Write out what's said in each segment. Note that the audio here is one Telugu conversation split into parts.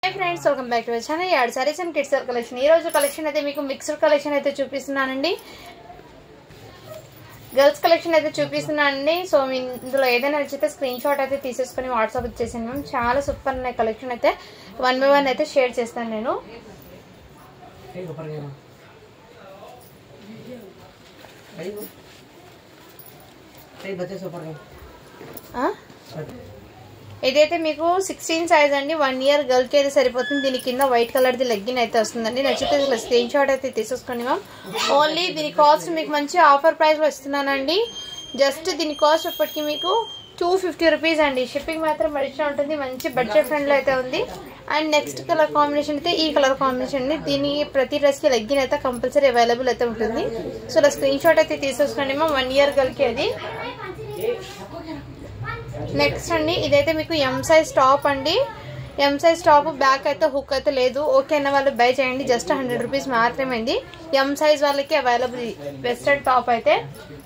Hi friends welcome back to our channel yard saris and kids collection ఈ రోజు కలెక్షన్ అయితే మీకు మిక్స్డ్ కలెక్షన్ అయితే చూపిస్తున్నానండి గర్ల్స్ కలెక్షన్ అయితే చూపిస్తున్నానండి సో ఇందులో ఏదైనా నచ్చితే స్క్రీన్ షాట్ అయితే తీసేసుకొని వాట్సాప్ చేసేయండి మ్యామ్ చాలా సూపర్ ఉన్న కలెక్షన్ అయితే వన్ బై వన్ అయితే షేర్ చేస్తాను నేను ఇదైతే మీకు 16 సైజ్ అండి 1 ఇయర్ గర్ల్ కి అయితే సరిపోతుంది దీని కింద వైట్ కలర్ ది లెగ్గిన్ అయితే వస్తుందండి నచ్చితే ఇలా స్క్రీన్ షాట్ అయితే తీసేసుకోండి మ్యామ్ ఓన్లీ దీని కాస్ట్ మీకు మంచి ఆఫర్ ప్రైస్ లో ఇస్తున్నానండి జస్ట్ దీని కాస్ట్ ఇప్పటికి మీకు 250 రూపీస్ అండి షిప్పింగ్ మాత్రం అడిషనల్ ఉంటుంది మంచి బడ్జెట్ ఫ్రెండ్లీ అయితే ఉంది అండ్ నెక్స్ట్ కలర్ కాంబినేషన్ అయితే ఈ కలర్ కాంబినేషన్ అండి దీని ప్రతి డ్రెస్ కి లెగ్గిన్ అయితే కంపల్సరీ అవైలబుల్ అయితే ఉంటుంది సో ఇలా స్క్రీన్ షాట్ అయితే తీసేసుకోండి మ్యామ్ 1 ఇయర్ గర్ల్ కి అది నెక్స్ట్ అండి ఇదైతే మీకు ఎం సైజ్ టాప్ అండి ఎం సైజ్ టాప్ బ్యాక్ అయితే హుక్ అయితే లేదు ఓకే అన్న వాళ్ళు బై చేయండి జస్ట్ 100 రూపీస్ మాత్రమే అండి ఎం సైజ్ వాళ్ళకి అవైలబుల్ వెస్టర్న్ టాప్ అయితే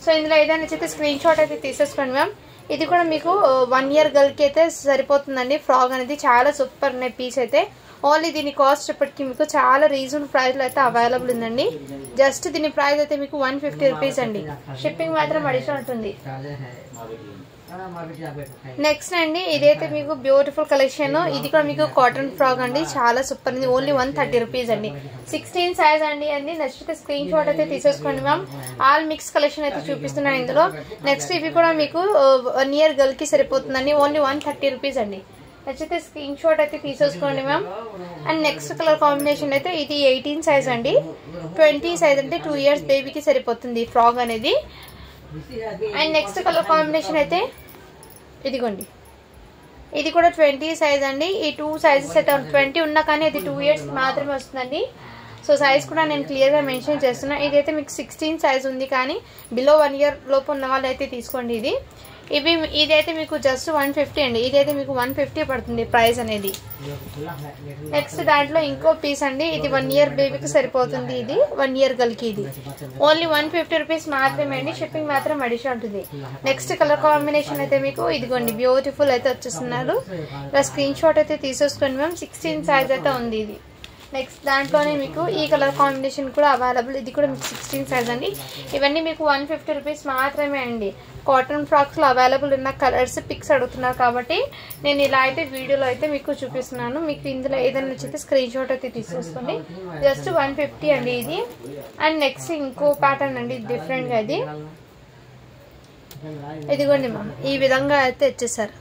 సో ఇందులో ఏదైనా నచ్చితే స్క్రీన్ షాట్ అయితే తీసేసుకోండి మ్యామ్ ఇది కూడా మీకు 1 ఇయర్ గర్ల్ కి అయితే సరిపోతుందండి ఫ్రాక్ అనేది చాలా సూపర్ ఉన్నాయి పీస్ అయితే ఓన్లీ దీని కాస్ట్ ఇప్పటికి మీకు చాలా రీజనబుల్ ప్రైస్ లో అయితే అవైలబుల్ ఉందండి జస్ట్ దీని ప్రైస్ అయితే మీకు 150 రూపీస్ అండి షిప్పింగ్ మాత్రం అడిషనల్ ఉంటుంది నెక్స్ట్ అండి ఇదైతే మీకు బ్యూటిఫుల్ కలెక్షన్ ఇది కూడా మీకు కాటన్ ఫ్రాక్ అండి చాలా సూపర్ ఉంది ఓన్లీ 130 రూపీస్ అండి 16 సైజ్ అండి అన్ని నచ్చితే స్క్రీన్ షాట్ అయితే తీసేసుకోండి మ్యామ్ ఆల్ మిక్స్ కలెక్షన్ అయితే చూపిస్తున్నాను ఇందులో నెక్స్ట్ ఇవి కూడా మీకు 1 ఇయర్ గర్ల్ కి సరిపోతుందండి ఓన్లీ 130 రూపీస్ అండి నచ్చితే స్క్రీన్ షాట్ అయితే తీసేసుకోండి ma'am and next colour combination అయితే ఇది 18 సైజ్ అండి 20 సైజ్ అంటే 2 ఇయర్స్ బేబీకి సరిపోతుంది ఫ్రాక్ అనేది అండ్ నెక్స్ట్ కలర్ కాంబినేషన్ అయితే ఇదిగోండి ఇది కూడా 20 సైజ్ అండి ఈ 2 సైజెస్ అయితే 20 ఉన్నా కానీ అది 2 ఇయర్స్ మాత్రమే వస్తుందండి సో సైజ్ కూడా నేను క్లియర్ గా మెన్షన్ చేస్తున్నా ఇదైతే మీకు 16 సైజ్ ఉంది కానీ బిలో 1 ఇయర్ లోపు ఉన్న వాళ్ళు అయితే తీసుకోండి ఇదైతే మీకు జస్ట్ 150 అండి ఇదైతే మీకు 150 పడుతుంది ప్రైస్ అనేది నెక్స్ట్ దాంట్లో ఇంకో పీస్ అండి ఇది 1 ఇయర్ బేబీకి సరిపోతుంది ఇది 1 ఇయర్ గర్ల్ కి ఇది ఓన్లీ 150 రూపీస్ మాత్రమే అండి షిప్పింగ్ మాత్రం అడిషనల్ ఉంటుంది నెక్స్ట్ కలర్ కాంబినేషన్ అయితే మీకు ఇదిగోండి బ్యూటిఫుల్ అయితే వచ్చేస్తున్నారు ఇలా స్క్రీన్ షాట్ అయితే తీసేసుకోండి మ్యామ్ 16 సైజ్ అయితే ఉంది ఇది నెక్స్ట్ దాంట్లోనే మీకు ఈ కలర్ కాంబినేషన్ కూడా అవైలబుల్ ఇది కూడా మీకు 16 సైజ్ అండి ఇవన్నీ మీకు 150 రూపీస్ మాత్రమే అండి కాటన్ ఫ్రాక్స్ లో అవైలబుల్ ఉన్న కలర్స్ పిక్స్ అడుగుతున్నారు కాబట్టి నేను ఇలా అయితే వీడియోలో అయితే మీకు చూపిస్తున్నాను మీకు ఇందులో ఏదైనా నచ్చితే స్క్రీన్ షాట్ అయితే తీసేసుకోండి జస్ట్ 150 అండి ఇది అండ్ నెక్స్ట్ ఇంకో ప్యాటర్న్ అండి డిఫరెంట్ గా ఇది ఇదిగోండి మ్యామ్ ఈ విధంగా అయితే వచ్చేసారు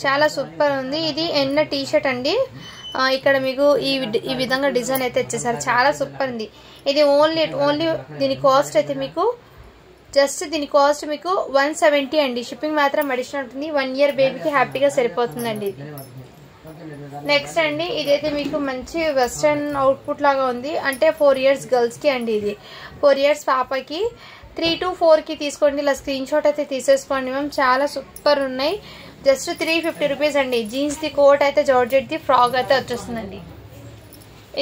చాలా సూపర్ ఉంది ఇది ఎన్న టీ షర్ట్ అండి ఇక్కడ మీకు ఈ విధంగా డిజైన్ అయితే వచ్చేసారు చాలా సూపర్ ఉంది ఇది ఓన్లీ దీని కాస్ట్ అయితే మీకు జస్ట్ దీని కాస్ట్ మీకు 170 అండి షిప్పింగ్ మాత్రం అడిషనల్ ఉంటుంది 1 ఇయర్ బేబీకి హ్యాపీగా సరిపోతుందండి నెక్స్ట్ అండి ఇదైతే మీకు మంచి వెస్ట్రన్ అవుట్పుట్ లాగా ఉంది అంటే 4 ఇయర్స్ గర్ల్స్ కి అండి ఇది 4 ఇయర్స్ పాపకి 3 to 4 కి తీసుకోండి ఇలా స్క్రీన్ షాట్ అయితే తీసేసుకోండి మ్యామ్ చాలా సూపర్ ఉన్నాయి జస్ట్ 350 రూపీస్ అండి జీన్స్ ది కోట్ అయితే జార్జెట్ ది ఫ్రాక్ అయితే వచ్చేస్తుందండి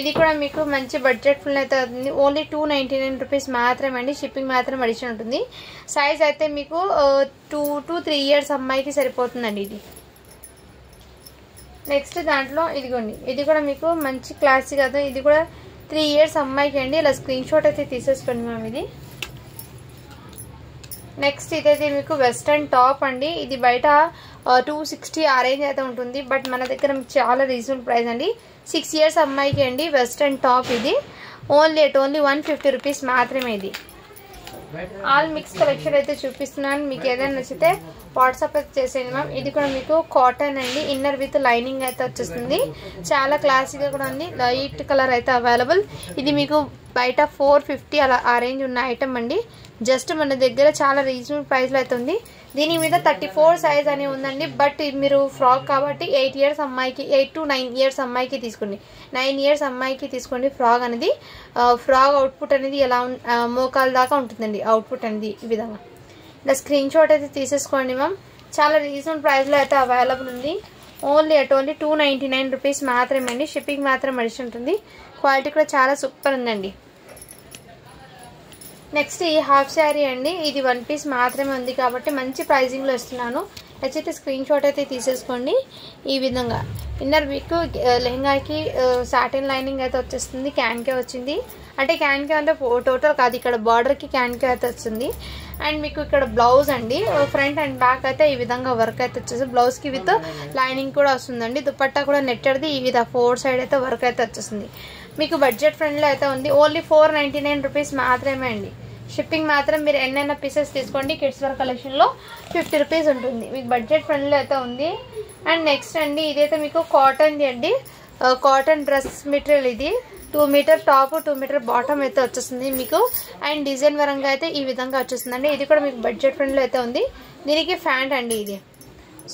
ఇది కూడా మీకు మంచి బడ్జెట్ ఫుల్ అయితే అవుతుంది ఓన్లీ 299 రూపీస్ మాత్రమే అండి షిప్పింగ్ మాత్రం అడిషన్ ఉంటుంది సైజ్ అయితే మీకు 2 to 3 ఇయర్స్ అమ్మాయికి సరిపోతుందండి ఇది నెక్స్ట్ దాంట్లో ఇదిగోండి ఇది కూడా మీకు మంచి క్లాసిక్ అయితే ఇది కూడా 3 ఇయర్స్ అమ్మాయికి అండి ఇలా స్క్రీన్ షాట్ అయితే తీసేసుకోండి మ్యామ్ ఇది నెక్స్ట్ ఇదైతే మీకు వెస్టర్న్ టాప్ అండి ఇది బయట 260 ఆ రేంజ్ అయితే ఉంటుంది బట్ మన దగ్గర చాలా రీజనబుల్ ప్రైస్ అండి 6 ఇయర్స్ అమ్మాయికి అండి వెస్టర్న్ టాప్ ఇది ఓన్లీ 150 రూపీస్ మాత్రమే ఇది ఆల్ మిక్స్ కలెక్షన్ అయితే చూపిస్తున్నాను మీకు ఏదైనా నచ్చితే వాట్సాప్ అయితే చేసేయండి మ్యామ్ ఇది కూడా మీకు కాటన్ అండి ఇన్నర్ విత్ లైనింగ్ అయితే వచ్చేస్తుంది చాలా క్లాసిక్ గా కూడా ఉంది లైట్ కలర్ అయితే అవైలబుల్ ఇది మీకు బయట 450 అలా ఆ రేంజ్ ఉన్న ఐటమ్ అండి జస్ట్ మన దగ్గర చాలా రీజనబుల్ ప్రైస్ లో అయితే ఉంది దీని మీద 34 సైజ్ అని ఉందండి బట్ మీరు ఫ్రాక్ కాబట్టి 8 ఇయర్స్ అమ్మాయికి 8 to 9 ఇయర్స్ అమ్మాయికి తీసుకోండి 9 ఇయర్స్ అమ్మాయికి తీసుకోండి ఫ్రాక్ అనేది ఫ్రాక్ అవుట్పుట్ అనేది ఎలా మోకాల దాకా ఉంటుందండి అవుట్పుట్ అనేది ఈ విధంగా ఇలా స్క్రీన్ షాట్ అయితే తీసేసుకోండి మ్యామ్ చాలా రీజనబుల్ ప్రైస్ లో అయితే అవైలబుల్ ఉంది ఓన్లీ 299 రూపీస్ మాత్రమే అండి షిప్పింగ్ మాత్రం అడిషన్ ఉంటుంది క్వాలిటీ కూడా చాలా సూపర్ ఉందండి నెక్స్ట్ ఈ హాఫ్ శారీ అండి ఇది 1 పీస్ మాత్రమే ఉంది కాబట్టి మంచి ప్రైజింగ్ లో ఇస్తున్నాను నచ్చితే స్క్రీన్ షాట్ అయితే తీసేసుకోండి. ఈ విధంగా ఇన్నర్ మీకు లెహంగాకి సాటిన్ లైనింగ్ అయితే వచ్చేస్తుంది. క్యాన్కే వచ్చింది, అంటే క్యాన్కే అంటే టోటల్ కాదు, ఇక్కడ బార్డర్కి క్యాన్కే అయితే వచ్చింది. అండ్ మీకు ఇక్కడ బ్లౌజ్ అండి, ఫ్రంట్ అండ్ బ్యాక్ అయితే ఈ విధంగా వర్క్ అయితే వచ్చేసి బ్లౌజ్కి విత్ లైనింగ్ కూడా వస్తుందండి. దుపట్టా కూడా నెట్టెడ్ది ఈ విధంగా 4 సైడ్ అయితే వర్క్ అయితే వచ్చేసింది. మీకు బడ్జెట్ ఫ్రెండ్లో అయితే ఉంది. ఓన్లీ 499 రూపీస్ మాత్రమే అండి. షిప్పింగ్ మాత్రం మీరు ఎన్నైనా పీసెస్ తీసుకోండి. కిడ్స్ వేర్ కలెక్షన్లో 50 రూపీస్ ఉంటుంది. మీకు బడ్జెట్ ఫ్రెండ్లో అయితే ఉంది. అండ్ నెక్స్ట్ అండి ఇదైతే మీకు కాటన్ది అండి, కాటన్ డ్రెస్ మెటీరియల్. ఇది 2 మీటర్ టాప్ 2 మీటర్ బాటమ్ అయితే వచ్చేస్తుంది మీకు. అండ్ డిజైన్ వరంగా అయితే ఈ విధంగా వచ్చేస్తుందండి. ఇది కూడా మీకు బడ్జెట్ ఫ్రెండ్లో అయితే ఉంది. దీనికి ఫ్యాంట్ అండి ఇది.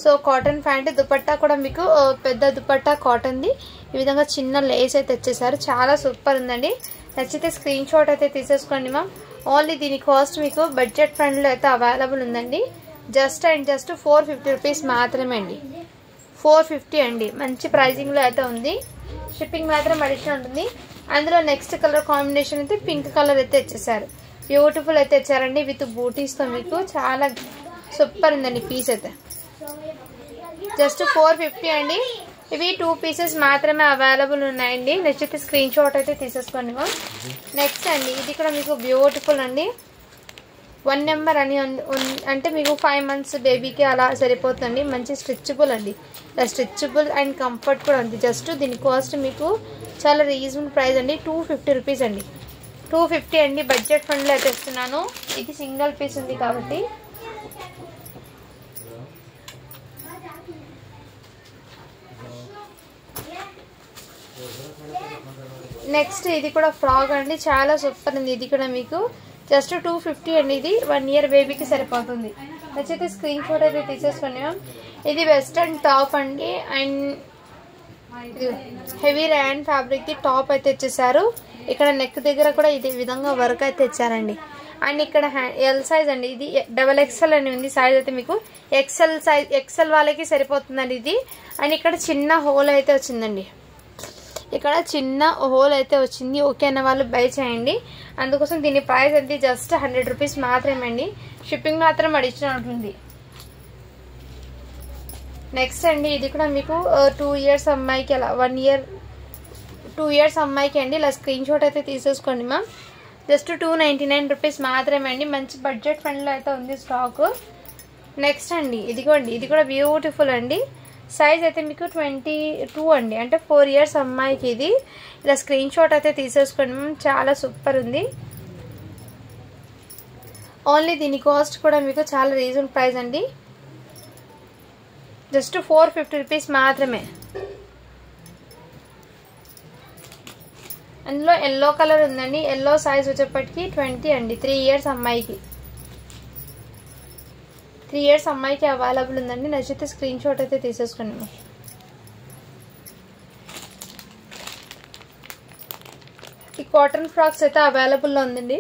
సో కాటన్ ఫ్యాంట్, దుపట్టా కూడా మీకు పెద్ద దుపట్టా కాటన్ది. ఈ విధంగా చిన్న లేస్ అయితే వచ్చేసారు. చాలా సూపర్ ఉందండి. నచ్చితే స్క్రీన్ షాట్ అయితే తీసేసుకోండి మ్యామ్. ఓన్లీ దీని కాస్ట్ మీకు బడ్జెట్ ఫ్రెండ్లో అయితే అవైలబుల్ ఉందండి. జస్ట్ 450 రూపీస్ మాత్రమే అండి. 450 అండి. మంచి ప్రైజింగ్లో అయితే ఉంది. షిప్పింగ్ మాత్రం అడిషనల్ ఉంటుంది. అందులో నెక్స్ట్ కలర్ కాంబినేషన్ అయితే పింక్ కలర్ అయితే ఇచ్చేసారు. బ్యూటిఫుల్ అయితే ఇచ్చారండి విత్ బూటీస్తో. మీకు చాలా సూపర్ ఉందండి పీస్ అయితే. జస్ట్ 450 అండి. ఇవి 2 పీసెస్ మాత్రమే అవైలబుల్ ఉన్నాయండి. నచ్చితే స్క్రీన్ షాట్ అయితే తీసేసుకోండి. నెక్స్ట్ అండి ఇది కూడా మీకు బ్యూటిఫుల్ అండి. 1 నెంబర్ అని అంటే మీకు 5 months బేబీకి అలా సరిపోతుంది. మంచి స్ట్రెచబుల్ అండి, స్ట్రెచబుల్ అండ్ కంఫర్ట్ కూడా ఉంది. జస్ట్ దీని కాస్ట్ మీకు చాలా రీజనబుల్ ప్రైస్ అండి. 250 రూపీస్ అండి. 250 అండి. బడ్జెట్ ఫండ్లో అయితే ఇస్తున్నాను. ఇది సింగిల్ పీస్ ఉంది కాబట్టి. నెక్స్ట్ ఇది కూడా ఫ్రాక్ అండి, చాలా సూపర్ ఉంది. ఇది కూడా మీకు జస్ట్ 250 అండి. ఇది 1 year బేబీకి సరిపోతుంది. నచ్చితే స్క్రీన్ షాట్ అయితే తీసేసుకోండి మ్యామ్. ఇది వెస్ట్రన్ టాప్ అండి. And heavy rayon fabric the top అయితే ఇచ్చేసారు. ఇక్కడ నెక్ దగ్గర కూడా ఇది విధంగా వర్క్ అయితే ఇచ్చారండి. అండ్ ఇక్కడ ఎల్ సైజ్ అండి. ఇది XXL అని ఉంది సైజ్ అయితే మీకు. ఎక్సెల్ వాళ్ళకి సరిపోతుందండి ఇది. అండ్ ఇక్కడ చిన్న హోల్ అయితే వచ్చిందండి. ఇక్కడ చిన్న హోల్ అయితే వచ్చింది. ఓకే అన్న వాళ్ళు బై చేయండి. అందుకోసం దీని ప్రైస్ అయితే జస్ట్ 100 రూపీస్ మాత్రమే అండి. షిప్పింగ్ మాత్రం అడిషనల్ ఉంటుంది. నెక్స్ట్ అండి ఇది కూడా మీకు 2 years అమ్మాయికి అలా 1 year 2 years అమ్మాయికి అండి. ఇలా స్క్రీన్ షాట్ అయితే తీసేసుకోండి మ్యామ్. జస్ట్ 299 రూపీస్ మాత్రమే అండి. మంచి బడ్జెట్ ఫ్రెండ్లో అయితే ఉంది స్టాక్. నెక్స్ట్ అండి ఇదిగోండి, ఇది కూడా బ్యూటిఫుల్ అండి. సైజ్ అయితే మీకు 22 అండి, అంటే 4 years అమ్మాయికి ఇది. ఇలా స్క్రీన్ షాట్ అయితే తీసేసుకోండి మ్యామ్. చాలా సూపర్ ఉంది. ఓన్లీ దీని కాస్ట్ కూడా మీకు చాలా రీజనబుల్ ప్రైస్ అండి. జస్ట్ 450 రూపీస్ మాత్రమే. అందులో ఎల్లో కలర్ ఉందండి. ఎల్లో సైజ్ వచ్చేప్పటికి 20 అండి. 3 years అమ్మాయికి 3 years అమ్మాయికి అవైలబుల్ ఉందండి. నచ్చితే స్క్రీన్ షాట్ అయితే తీసేసుకోండి. ఈ కాటన్ ఫ్రాక్స్ అయితే అవైలబుల్లో ఉందండి.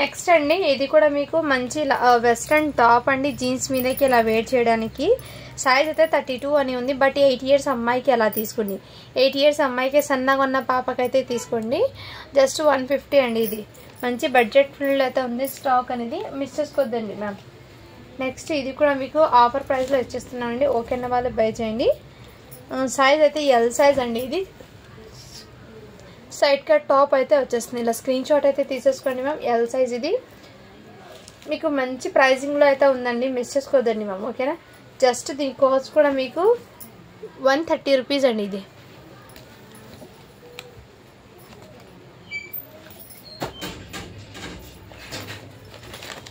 నెక్స్ట్ అండి ఇది కూడా మీకు మంచి వెస్ట్రన్ టాప్ అండి. జీన్స్ మీదకి ఇలా వేర్ చేయడానికి. సైజ్ అయితే 32 అని ఉంది. బట్ 8 years అమ్మాయికి అలా తీసుకోండి. 8 years అమ్మాయికి సన్నగా ఉన్న పాపకైతే తీసుకోండి. జస్ట్ 150 అండి. ఇది మంచి బడ్జెట్ ఫ్రెండ్లో అయితే ఉంది స్టాక్ అనేది. మిస్ చేసుకోవద్దండి మ్యామ్. నెక్స్ట్ ఇది కూడా మీకు ఆఫర్ ప్రైస్లో ఇచ్చేస్తున్నామండి. ఓకే అన్న వాళ్ళు బై చేయండి. సైజ్ అయితే ఎల్ సైజ్ అండి. ఇది సైడ్ కట్ టాప్ అయితే వచ్చేస్తుంది. ఇలా స్క్రీన్ షాట్ అయితే తీసేసుకోండి మ్యామ్. ఎల్ సైజ్ ఇది మీకు మంచి ప్రైజింగ్లో అయితే ఉందండి. మిస్ చేసుకోవద్దండి మ్యామ్. ఓకేనా. జస్ట్ దీని కాస్ట్ కూడా మీకు 130 రూపీస్ అండి. ఇది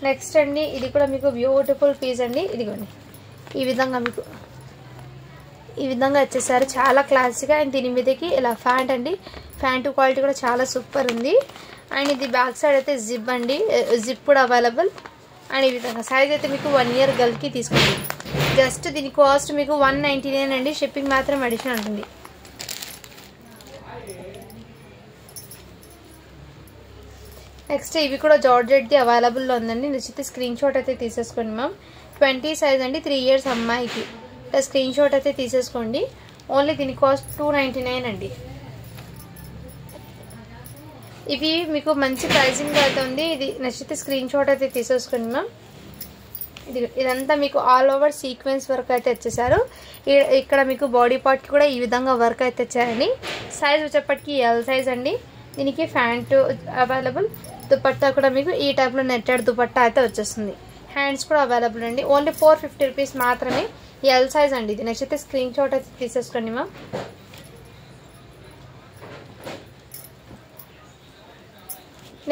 నెక్స్ట్ అండి ఇది కూడా మీకు బ్యూటిఫుల్ పీస్ అండి. ఇదిగోండి ఈ విధంగా మీకు ఈ విధంగా వచ్చేసారు. చాలా క్లాసీగా. అండ్ దీని మీదకి ఇలా ఫ్యాంట్ అండి. ఫ్యాంట్ క్వాలిటీ కూడా చాలా సూపర్ ఉంది. అండ్ ఇది బ్యాక్ సైడ్ అయితే జిప్ అండి. జిప్ కూడా అవైలబుల్. అండ్ ఈ విధంగా సైజ్ అయితే మీకు 1 year గర్ల్కి తీసుకోండి. జస్ట్ దీని కాస్ట్ మీకు 199 అండి. షిప్పింగ్ మాత్రం అడిషనల్ ఉంటుంది. నెక్స్ట్ ఇవి కూడా జార్జెట్ది అవైలబుల్లో ఉందండి. నచ్చితే స్క్రీన్ షాట్ అయితే తీసేసుకోండి మ్యామ్. 20 సైజ్ అండి. 3 years అమ్మాయికి. స్క్రీన్ షాట్ అయితే తీసేసుకోండి. ఓన్లీ దీని కాస్ట్ 299 అండి. ఇవి మీకు మంచి ప్రైసింగ్ అయితే ఉంది. ఇది నచ్చితే స్క్రీన్ షాట్ అయితే తీసేసుకోండి మ్యామ్. ఇదంతా మీకు ఆల్ ఓవర్ సీక్వెన్స్ వర్క్ అయితే వచ్చేసారు. ఇక్కడ మీకు బాడీ పార్ట్ కూడా ఈ విధంగా వర్క్ అయితే వచ్చాయండి. సైజ్ వచ్చేప్పటికి ఎల్ సైజ్ అండి. దీనికి ప్యాంట్ అవైలబుల్, దుపట్టా కూడా మీకు ఈ టైప్లో నెట్టెడ్ దుపట్టా అయితే వచ్చేస్తుంది. హ్యాండ్స్ కూడా అవైలబుల్ అండి. ఓన్లీ 450 రూపీస్ మాత్రమే. ఎల్ సైజ్ అండి. ఇది నచ్చితే స్క్రీన్ షాట్ అయితే తీసేసుకోండి మ్యామ్.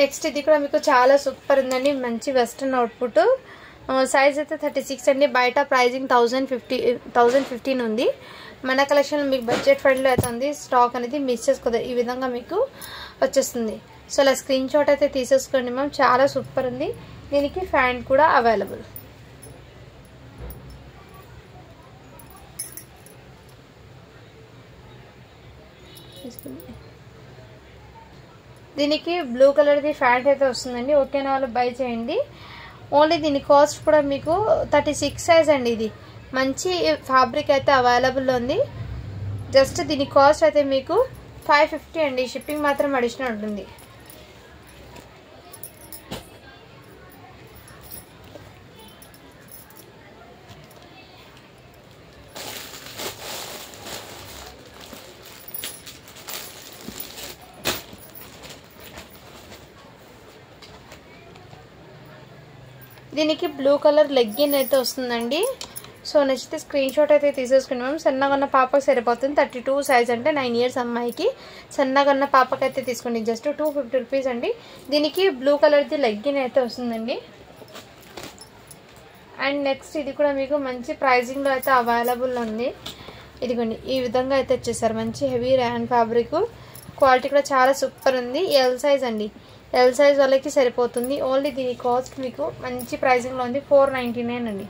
నెక్స్ట్ ఇది కూడా మీకు చాలా సూపర్ ఉందండి. మంచి వెస్ట్రన్ అవుట్పుట్. సైజ్ అయితే 36 అండి. బయట ప్రైజింగ్ 1015 ఉంది. మన కలెక్షన్ మీకు బడ్జెట్ ఫ్రెండ్లో అయితే ఉంది. స్టాక్ అనేది మిస్ చేసుకోదు. ఈ విధంగా మీకు వచ్చేస్తుంది. సో అలా స్క్రీన్ షాట్ అయితే తీసేసుకోండి మ్యామ్. చాలా సూపర్ ఉంది. దీనికి ప్యాంట్ కూడా అవైలబుల్. దీనికి బ్లూ కలర్ది ప్యాంట్ అయితే వస్తుందండి. ఓకేనా వాళ్ళు బై చేయండి. ఓన్లీ దీని కాస్ట్ కూడా మీకు 36 సైజ్ అండి. ఇది మంచి ఫ్యాబ్రిక్ అయితే అవైలబుల్ ఉంది. జస్ట్ దీని కాస్ట్ అయితే మీకు 550 అండి. షిప్పింగ్ మాత్రం అడిషనల్ ఉంటుంది. దీనికి బ్లూ కలర్ లెగ్గిన్ అయితే వస్తుందండి. సో నచ్చితే స్క్రీన్ షాట్ అయితే తీసేసుకున్నాం. సన్నగా ఉన్న పాపకి సరిపోతుంది. 32 సైజ్ అంటే 9 ఇయర్స్ అమ్మాయికి సన్నగా ఉన్న పాపకి అయితే తీసుకోండి. జస్ట్ 250 రూపీస్ అండి. దీనికి బ్లూ కలర్ది లెగ్గిన్ అయితే వస్తుందండి. అండ్ నెక్స్ట్ ఇది కూడా మీకు మంచి ప్రైజింగ్లో అయితే అవైలబుల్ ఉంది. ఇదిగోండి ఈ విధంగా అయితే వచ్చేసారు. మంచి హెవీ ర్యాన్ ఫ్యాబ్రిక్. క్వాలిటీ కూడా చాలా సూపర్ ఉంది. ఎల్ సైజ్ అండి. ఎల్ సైజ్ వాళ్ళకి సరిపోతుంది. ఓన్లీ దీని కాస్ట్ మీకు మంచి ప్రైజింగ్లో ఉంది. 499 అండి.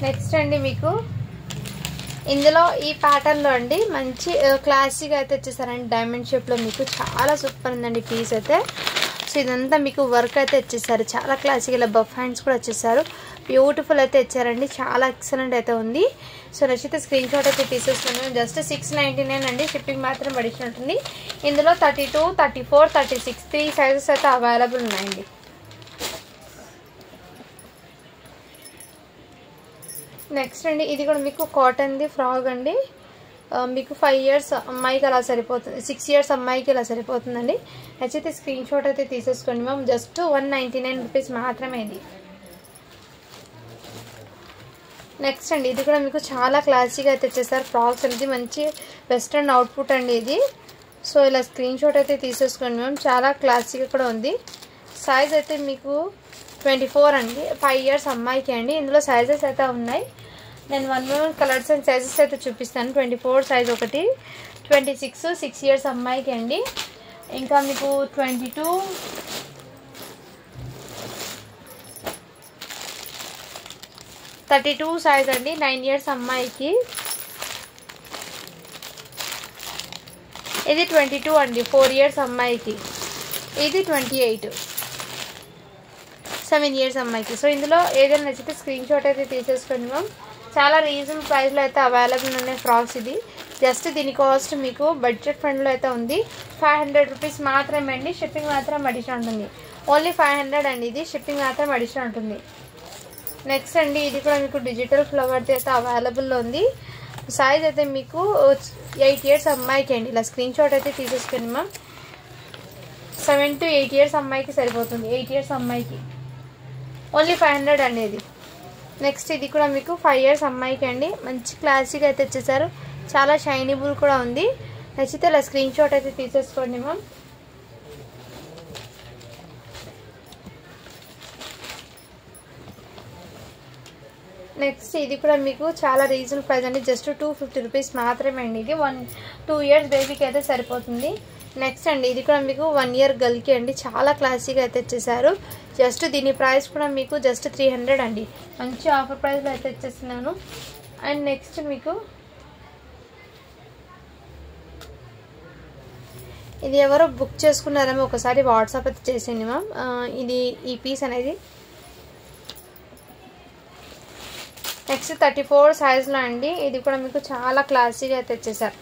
నెక్స్ట్ అండి మీకు ఇందులో ఈ ప్యాటర్న్లో అండి మంచి క్లాసీగా అయితే వచ్చేసారండి. డైమండ్ షేప్లో మీకు చాలా సూపర్ ఉందండి పీస్ అయితే. సో ఇదంతా మీకు వర్క్ అయితే వచ్చేసారు. చాలా క్లాసిక్. ఇలా బఫ్ హ్యాండ్స్ కూడా వచ్చేసారు. బ్యూటిఫుల్ అయితే ఇచ్చారండి. చాలా ఎక్సలెంట్ అయితే ఉంది. సో నచ్చితే స్క్రీన్ షాట్ అయితే తీసేసుకున్నాను. జస్ట్ 699 అండి. షిప్పింగ్ మాత్రం అడిషనల్ ఉంటుంది. ఇందులో 32, 34, 36 3 సైజెస్ అయితే అవైలబుల్ ఉన్నాయండి. నెక్స్ట్ అండి ఇది కూడా మీకు కాటన్ది ఫ్రాక్ అండి. మీకు 5 ఇయర్స్ అమ్మాయికి అలా సరిపోతుంది. 6 ఇయర్స్ అమ్మాయికి ఇలా సరిపోతుందండి. నచ్చితే స్క్రీన్ షాట్ అయితే తీసేసుకోండి మ్యామ్. జస్ట్ 199 రూపీస్ మాత్రమే ఇది. నెక్స్ట్ అండి ఇది కూడా మీకు చాలా క్లాసీగా అయితే వచ్చేసారు. ఫ్రాక్స్ అనేది మంచి వెస్ట్రన్ అవుట్పుట్ అండి ఇది. సో ఇలా స్క్రీన్ షాట్ అయితే తీసేసుకోండి మ్యామ్. చాలా క్లాసీగా కూడా ఉంది. సైజ్ అయితే మీకు 24 అండి. 5 ఇయర్స్ అమ్మాయికి అండి. ఇందులో సైజెస్ అయితే ఉన్నాయి. నేను 1 కలర్స్ అండ్ సైజెస్ అయితే చూపిస్తాను. 24 సైజ్ ఒకటి, 26 6 ఇయర్స్ అమ్మాయికి అండి. ఇంకా మీకు 22, 32 సైజ్ అండి 9 ఇయర్స్ అమ్మాయికి. ఇది 22 అండి 4 ఇయర్స్ అమ్మాయికి. ఇది 28 7 ఇయర్స్ అమ్మాయికి. సో ఇందులో ఏదైనా నచ్చితే స్క్రీన్ షాట్ అయితే తీసేసుకోండి మ్యామ్. చాలా రీజనబుల్ ప్రైస్లో అయితే అవైలబుల్ ఉన్నాయి ఫ్రాక్స్. ఇది జస్ట్ దీని కాస్ట్ మీకు బడ్జెట్ ఫ్రెండ్లో అయితే ఉంది. 500 రూపీస్ మాత్రమే అండి. షిప్పింగ్ మాత్రం అడిషనల్ ఉంటుంది. ఓన్లీ 500 అండి. ఇది షిప్పింగ్ మాత్రం అడిషనల్ ఉంటుంది. నెక్స్ట్ అండి ఇది కూడా మీకు డిజిటల్ ఫ్లవర్ది అయితే అవైలబుల్లో ఉంది. సైజ్ అయితే మీకు 8 ఇయర్స్ అమ్మాయికి అండి. ఇలా స్క్రీన్ షాట్ అయితే తీసేసుకోండి మ్యామ్. 7 to 8 ఇయర్స్ అమ్మాయికి సరిపోతుంది. 8 ఇయర్స్ అమ్మాయికి ఓన్లీ 500 అండి ఇది. నెక్స్ట్ ఇది కూడా మీకు 5 ఇయర్స్ అమ్మాయికి అండి. మంచి క్లాసీగా అయితే వచ్చేసారు. చాలా షైనీబుల్ కూడా ఉంది. నచ్చితే ఇలా స్క్రీన్ షాట్ అయితే తీసేసుకోండి మ్యామ్. నెక్స్ట్ ఇది కూడా మీకు చాలా రీజనబుల్ ప్రైస్ అండి. జస్ట్ 250 రూపీస్ మాత్రమే అండి. ఇది 1-2 ఇయర్స్ బేబీకి అయితే సరిపోతుంది. నెక్స్ట్ అండి ఇది కూడా మీకు 1 ఇయర్ గర్ల్కి అండి. చాలా క్లాసీగా అయితే వచ్చేసారు. జస్ట్ దీని ప్రైస్ కూడా మీకు జస్ట్ 300 అండి. మంచి ఆఫర్ ప్రైస్లో అయితే వచ్చేస్తున్నాను. అండ్ నెక్స్ట్ మీకు ఇది ఎవరో బుక్ చేసుకున్నారేమో ఒకసారి వాట్సాప్ అయితే చేసేయండి మ్యామ్. ఇది ఈ పీస్ అనేది నెక్స్ట్ 34 సైజ్లో అండి. ఇది కూడా మీకు చాలా క్లాసీగా అయితే తెచ్చేసారు.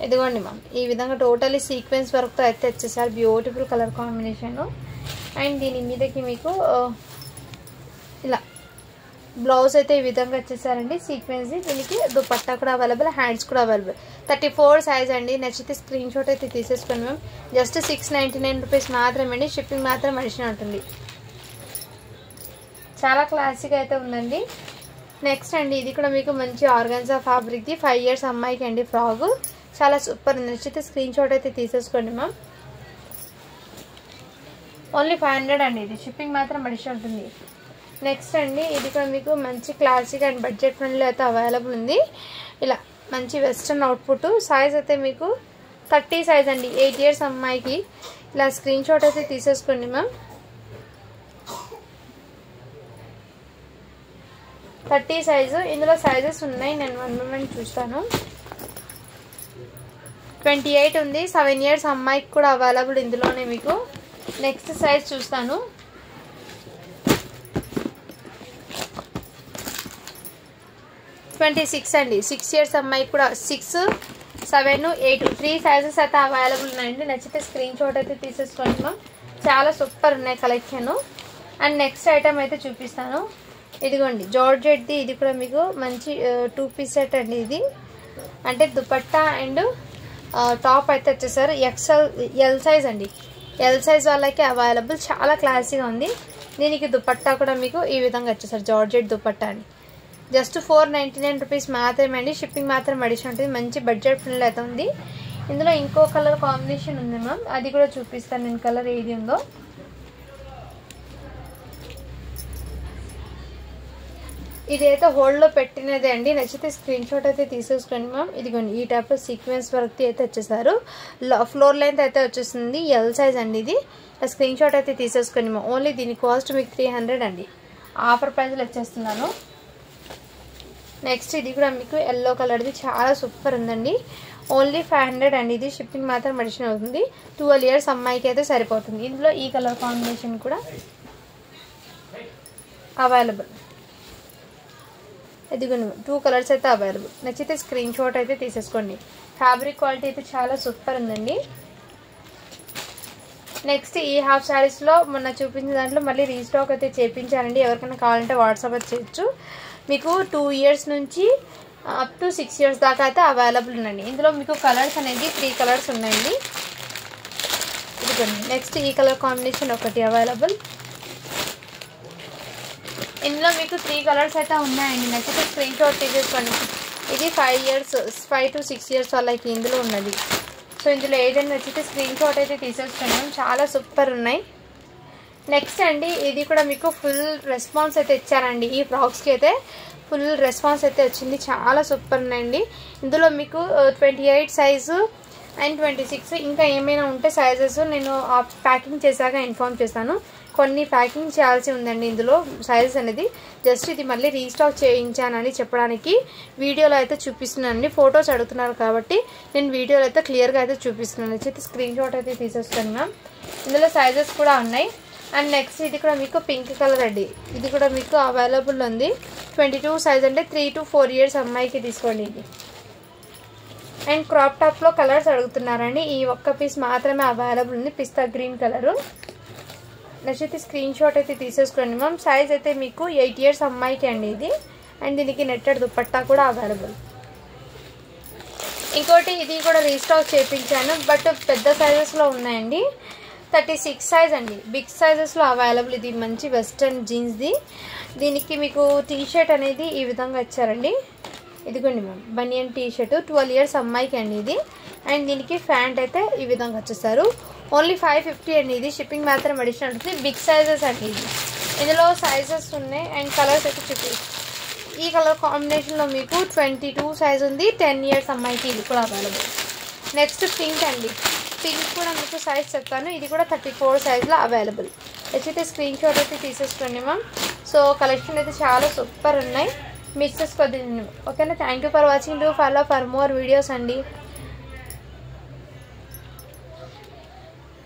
ఇదిగోండి మ్యామ్, ఈ విధంగా టోటలీ సీక్వెన్స్ వర్క్తో అయితే తెచ్చేసారు. Beautiful colour combination. అండ్ దీని మీదకి మీకు ఇలా బ్లౌజ్ అయితే ఈ విధంగా వచ్చేసారండి సీక్వెన్స్. దీనికి దుపట్టా కూడా అవైలబుల్, హ్యాండ్స్ కూడా అవైలబుల్. 34 సైజ్ అండి. నచ్చితే స్క్రీన్ షాట్ అయితే తీసేసుకోండి మ్యామ్. జస్ట్ 699 రూపీస్ మాత్రమే అండి. షిప్పింగ్ మాత్రం అడిషనల్ ఉంటుంది. చాలా క్లాసిక్ అయితే ఉందండి. నెక్స్ట్ అండి, ఇది కూడా మీకు మంచి ఆర్గాన్జా ఫ్యాబ్రిక్ది 5 ఇయర్స్ అమ్మాయికి అండి ఫ్రాక్. చాలా సూపర్ ఉంది. నచ్చితే స్క్రీన్ షాట్ అయితే తీసేసుకోండి మ్యామ్. ఓన్లీ 500 అండి. ఇది షిప్పింగ్ మాత్రం అడిషనల్ ఉంటుంది. నెక్స్ట్ అండి, ఇది కూడా మీకు మంచి క్లాసిక్ అండ్ బడ్జెట్ ఫ్రెండ్లో అయితే అవైలబుల్ ఉంది. ఇలా మంచి వెస్ట్రన్ అవుట్పుట్. సైజ్ అయితే మీకు 30 సైజ్ అండి. 8 ఇయర్స్ అమ్మాయికి. ఇలా స్క్రీన్ షాట్ అయితే తీసేసుకోండి మ్యామ్. 30 సైజు. ఇందులో సైజెస్ ఉన్నాయి, నేను 1 moment చూస్తాను. 28 ఉంది. 7 ఇయర్స్ అమ్మాయికి కూడా అవైలబుల్ ఇందులోనే మీకు. నెక్స్ట్ సైజ్ చూస్తాను. 26 అండి. 6 ఇయర్స్ అమ్మాయికి కూడా 6, 7, 8 3 సైజెస్ అయితే అవైలబుల్ ఉన్నాయండి. నచ్చితే స్క్రీన్ షాట్ అయితే తీసేసుకోండి మ్యామ్. చాలా సూపర్ ఉన్నాయి కలెక్షన్. అండ్ నెక్స్ట్ ఐటమ్ అయితే చూపిస్తాను. ఇదిగోండి జార్జెట్ది. ఇది కూడా మీకు మంచి 2 పీస్ సెట్ అండి. ఇది అంటే దుపట్టా అండ్ టాప్ అయితే వచ్చేసారు. ఎల్ సైజ్ అండి. ఎల్ సైజ్ వాళ్ళకి అవైలబుల్. చాలా క్లాసీగా ఉంది. దీనికి దుపట్టా కూడా మీకు ఈ విధంగా వచ్చేసారు. జార్జెట్ దుపట్టా అని. జస్ట్ 499 రూపీస్ మాత్రమే అండి. షిప్పింగ్ మాత్రం అడిషనల్ ఉంటుంది. మంచి బడ్జెట్ ఫ్రెండ్లీ అయితే ఉంది. ఇందులో ఇంకో కలర్ కాంబినేషన్ ఉంది మ్యామ్. అది కూడా చూపిస్తాను నేను కలర్ ఏది ఉందో. ఇదైతే హోల్డ్లో పెట్టినదే అండి. నచ్చితే స్క్రీన్ షాట్ అయితే తీసేసుకోండి మ్యామ్. ఇదిగోండి ఈ టైప్లో సీక్వెన్స్ వర్క్ అయితే వచ్చేసారు. ఫ్లోర్ లెంత్ అయితే వచ్చేస్తుంది. ఎల్ సైజ్ అండి. ఇది స్క్రీన్ షాట్ అయితే తీసేసుకోండి మ్యామ్. ఓన్లీ దీని కాస్ట్ మీకు 300 అండి. ఆఫర్ ప్రైస్లో వచ్చేస్తున్నాను. నెక్స్ట్ ఇది కూడా మీకు ఎల్లో కలర్ది చాలా సూపర్ ఉందండి. ఓన్లీ 500 అండి. ఇది షిప్పింగ్ మాత్రం అడిషనల్ అవుతుంది. 12 ఇయర్స్ అమ్మాయికి అయితే సరిపోతుంది. ఇందులో ఈ కలర్ కాంబినేషన్ కూడా అవైలబుల్. ఇదిగోండి 2 కలర్స్ అయితే అవైలబుల్. నచ్చితే స్క్రీన్ షాట్ అయితే తీసేసుకోండి. ఫ్యాబ్రిక్ క్వాలిటీ అయితే చాలా సూపర్ ఉందండి. నెక్స్ట్ ఈ హాఫ్ శారీస్లో మొన్న చూపించిన దాంట్లో మళ్ళీ రీస్టాక్ అయితే చేయించానండి. ఎవరికైనా కావాలంటే వాట్సాప్ అయితే చేయొచ్చు. మీకు 2 ఇయర్స్ నుంచి అప్ టు 6 ఇయర్స్ దాకా అయితే అవైలబుల్ ఉందండి. ఇందులో మీకు కలర్స్ అనేది 3 కలర్స్ ఉన్నాయండి. ఇదిగోండి నెక్స్ట్ ఈ కలర్ కాంబినేషన్ ఒకటి అవైలబుల్. ఇందులో మీకు 3 కలర్స్ అయితే ఉన్నాయండి. నచ్చితే స్క్రీన్ షాట్ తీసేసుకోండి. ఇది 5 to 6 ఇయర్స్ వాళ్ళకి ఇందులో ఉన్నది. సో ఇందులో ఏదైనా నచ్చితే స్క్రీన్ షాట్ అయితే తీసేసుకున్నాం. చాలా సూపర్ ఉన్నాయి. నెక్స్ట్ అండి, ఇది కూడా మీకు ఫుల్ రెస్పాన్స్ అయితే ఇచ్చారండి. ఈ ఫ్రాక్స్కి అయితే ఫుల్ రెస్పాన్స్ అయితే వచ్చింది. చాలా సూపర్ ఉన్నాయండి. ఇందులో మీకు 28 సైజు అండ్ 26 ఇంకా ఏమైనా ఉంటే సైజెస్ నేను ప్యాకింగ్ చేశాక ఇన్ఫార్మ్ చేస్తాను. కొన్ని ప్యాకింగ్ చేయాల్సి ఉందండి ఇందులో సైజెస్ అనేది. జస్ట్ ఇది మళ్ళీ రీస్టాక్ చేయించానని చెప్పడానికి వీడియోలో అయితే చూపిస్తున్నానండి. ఫొటోస్ అడుగుతున్నారు కాబట్టి నేను వీడియోలో అయితే క్లియర్గా అయితే చూపిస్తున్నాను. అయితే స్క్రీన్ షాట్ అయితే తీసేస్తున్నాం. ఇందులో సైజెస్ కూడా ఉన్నాయి. అండ్ నెక్స్ట్ ఇది కూడా మీకు పింక్ కలర్ అండి. ఇది కూడా మీకు అవైలబుల్ ఉంది. 22 సైజ్ అంటే 3 to 4 ఇయర్స్ అమ్మాయికి తీసుకోండి ఇది. అండ్ క్రాప్ టాప్లో కలర్స్ అడుగుతున్నారండి. ఈ ఒక్క పీస్ మాత్రమే అవైలబుల్ ఉంది. పిస్తా గ్రీన్ కలరు. నచ్చితే స్క్రీన్ షాట్ అయితే తీసేసుకోండి మ్యామ్. సైజ్ అయితే మీకు 8 ఇయర్స్ అమ్మాయికి అండి ఇది. అండ్ దీనికి నెట్టెడ్ దుపట్టా కూడా అవైలబుల్. ఇంకోటి ఇది కూడా రీస్టాక్ చేయించాను, బట్ పెద్ద సైజెస్లో ఉన్నాయండి. 36 సైజ్ అండి. బిగ్ సైజెస్లో అవైలబుల్. ఇది మంచి వెస్ట్రన్ జీన్స్ది. దీనికి మీకు టీషర్ట్ అనేది ఈ విధంగా ఇచ్చారండి. ఇదిగోండి మ్యామ్ బనియన్ టీషర్ట్. 12 ఇయర్స్ అమ్మాయికి అండి ఇది. అండ్ దీనికి ప్యాంట్ అయితే ఈ విధంగా వచ్చేసారు. ఓన్లీ 550 అండి. ఇది షిప్పింగ్ మాత్రం అడిషనల్ ఉంటుంది. బిగ్ సైజెస్ అండి ఇది. ఇందులో సైజెస్ ఉన్నాయి అండ్ కలర్స్ అయితే చూపి. ఈ కలర్ కాంబినేషన్లో మీకు 22 సైజ్ ఉంది. 10 ఇయర్స్ అమ్మాయికి ఇది కూడా అవైలబుల్. నెక్స్ట్ పింక్ అండి. పింక్ కూడా మీకు సైజ్ చెప్తాను. ఇది కూడా 34 సైజ్లో అవైలబుల్. అయితే స్క్రీన్ షాట్ అయితే తీసేసుకోండి మ్యామ్. సో కలెక్షన్ అయితే చాలా సూపర్ ఉన్నాయి. మిస్ చేసుకోవద్దు. ఓకేనా. Thank you for watching. Do follow for more videos అండి.